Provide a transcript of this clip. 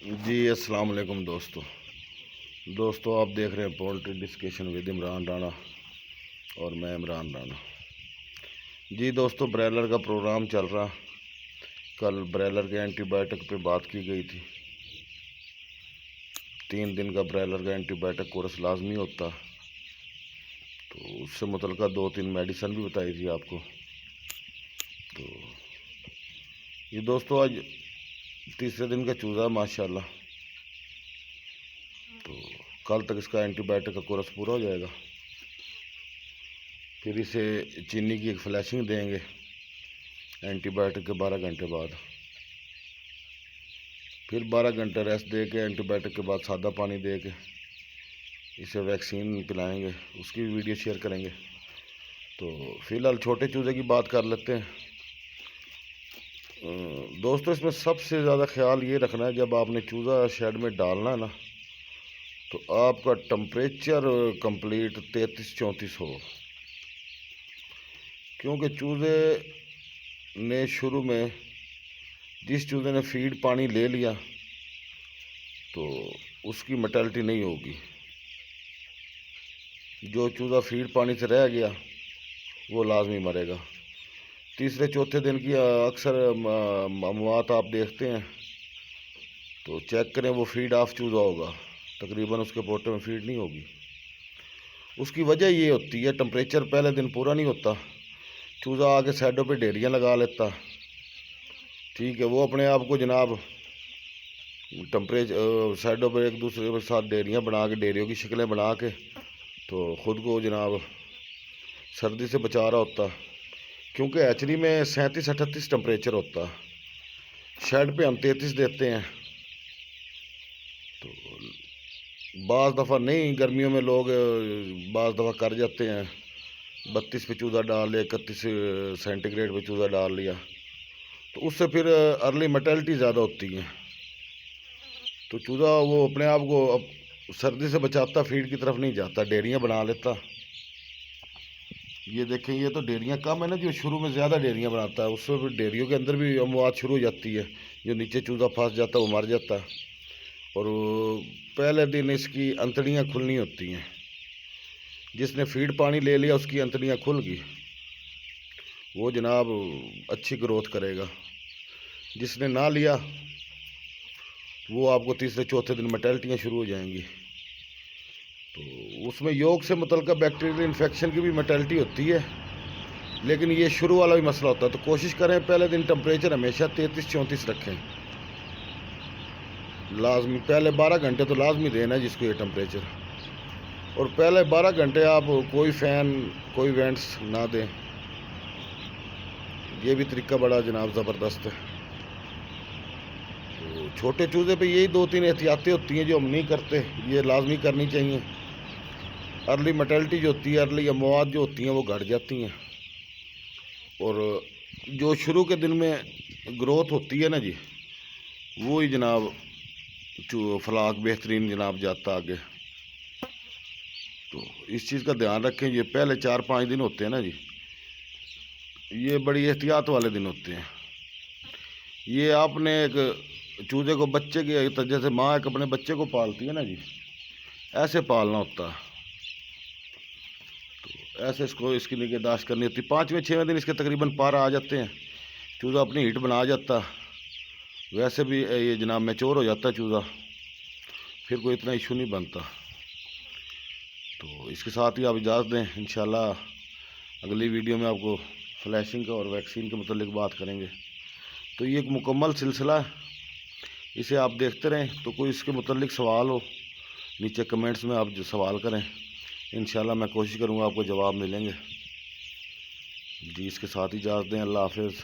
جی السلام علیکم دوستو آپ دیکھ رہے ہیں poultry discussion with Imran Rana اور میں عمران رانا۔ جی دوستو، برائلر کا پروگرام چل رہا، کل برائلر کے اینٹی بائیوٹک پہ بات کی گئی تھی۔ 3 دن کا برائلر کا اینٹی بائیوٹک کورس لازمی ہوتا، تو اس سے متعلقہ 2-3 میڈیسن بھی بتائی تھی آپ کو۔ تو یہ دوستو آج تیسرے دن کا چوزا ماشاءاللہ، تو کل تک اس کا اینٹی بائیوٹک کا کورس پورا ہو جائے گا۔ پھر اسے چینی کی ایک فلیشنگ دیں گے اینٹی بائیوٹک کے 12 گھنٹے بعد، پھر 12 گھنٹے ریسٹ دے کے اینٹی بائیوٹک کے بعد سادہ پانی دے کے اسے ویکسین پلائیں گے، اس کی ویڈیو شیئر کریں گے۔ تو فی الحال چھوٹے چوزے کی بات کر لیتے ہیں۔ دوستو اس میں سب سے زیادہ خیال یہ رکھنا ہے، جب آپ نے چوزا شیڈ میں ڈالنا ہے نا، تو آپ کا ٹمپریچر کمپلیٹ 33-34 ہو، کیونکہ چوزے نے شروع میں جس چوزے نے فیڈ پانی لے لیا تو اس کی مرٹیلٹی نہیں ہوگی۔ جو چوزا فیڈ پانی سے رہ گیا وہ لازمی مرے گا۔ تیسرے چوتھے دن کی اکثر اموات آپ دیکھتے ہیں، تو چیک کریں وہ فیڈ آف چوزا ہوگا، تقریباً اس کے پوٹے میں فیڈ نہیں ہوگی۔ اس کی وجہ یہ ہوتی ہے، ٹمپریچر پہلے دن پورا نہیں ہوتا، چوزا آ کے سائڈوں پہ ڈیریاں لگا لیتا، ٹھیک ہے، وہ اپنے آپ کو جناب ٹمپریچر سائڈوں پہ ایک دوسرے کے ساتھ ڈیریاں بنا کے، ڈیریوں کی شکلیں بنا کے، تو خود کو جناب سردی سے بچا رہا ہوتا، کیونکہ ایچری میں 37-38 ٹمپریچر ہوتا، شیڈ پہ ہم 33 دیتے ہیں۔ تو بعض دفعہ نہیں، گرمیوں میں لوگ بعض دفعہ کر جاتے ہیں 32 پہ چوزا ڈال لیا، 31 سینٹی گریڈ پہ چوزا ڈال لیا، تو اس سے پھر ارلی مرٹیلٹی زیادہ ہوتی ہے۔ تو چوزا وہ اپنے آپ کو سردی سے بچاتا، فیڈ کی طرف نہیں جاتا، ڈیریاں بنا لیتا۔ یہ دیکھیں، یہ تو ڈیریاں کم ہے نا، جو شروع میں زیادہ ڈیریاں بناتا ہے، اس سے پھر ڈیریوں کے اندر بھی اموات شروع ہو جاتی ہے، جو نیچے چوزا پھنس جاتا ہے وہ مر جاتا ہے، اور پہلے دن اس کی انتڑیاں کھلنی ہوتی ہیں۔ جس نے فیڈ پانی لے لیا اس کی انتڑیاں کھل گئی، وہ جناب اچھی گروتھ کرے گا۔ جس نے نہ لیا وہ آپ کو تیسرے چوتھے دن مرٹیلٹیاں شروع ہو جائیں گی۔ تو اس میں یوگ سے متعلقہ بیکٹیریل انفیکشن کی بھی مرٹیلٹی ہوتی ہے، لیکن یہ شروع والا بھی مسئلہ ہوتا ہے۔ تو کوشش کریں پہلے دن ٹمپریچر ہمیشہ 33-34 رکھیں، لازمی پہلے 12 گھنٹے تو لازمی دینا جس کو یہ ٹمپریچر، اور پہلے 12 گھنٹے آپ کوئی فین کوئی وینٹس نہ دیں، یہ بھی طریقہ بڑا جناب زبردست ہے۔ تو چھوٹے چوزے پہ یہی 2-3 احتیاطیں ہوتی ہیں جو ہم نہیں کرتے، یہ لازمی کرنی چاہیے۔ ارلی مرٹیلٹی جو ہوتی ہے، ارلی اموات جو ہوتی ہیں وہ گھٹ جاتی ہیں، اور جو شروع کے دن میں گروتھ ہوتی ہے نا جی، وہی جناب فلاک بہترین جناب جاتا آگے۔ تو اس چیز کا دھیان رکھیں، یہ پہلے 4-5 دن ہوتے ہیں نا جی، یہ بڑی احتیاط والے دن ہوتے ہیں۔ یہ آپ نے ایک چوزے کو بچے کے، جیسے ماں ایک اپنے بچے کو پالتی ہے نا جی، ایسے پالنا ہوتا ہے، تو ایسے اس کی نگہداشت کرنی ہوتی ہے۔ 5ویں-6ویں دن اس کے تقریباً پار آ جاتے ہیں، چوزا اپنی ہیٹ بنا جاتا، ویسے بھی یہ جناب میچور ہو جاتا ہے چوزا، پھر کوئی اتنا ایشو نہیں بنتا۔ تو اس کے ساتھ ہی آپ اجازت دیں، انشاءاللہ اگلی ویڈیو میں آپ کو فلیشنگ اور ویکسین کے متعلق بات کریں گے۔ تو یہ ایک مکمل سلسلہ ہے، اسے آپ دیکھتے رہیں۔ تو کوئی اس کے متعلق سوال ہو نیچے کمنٹس میں آپ جو سوال کریں، انشاءاللہ میں کوشش کروں گا آپ کو جواب ملیں گے۔ جی اس کے ساتھ ہی اجازت دیں، اللہ حافظ۔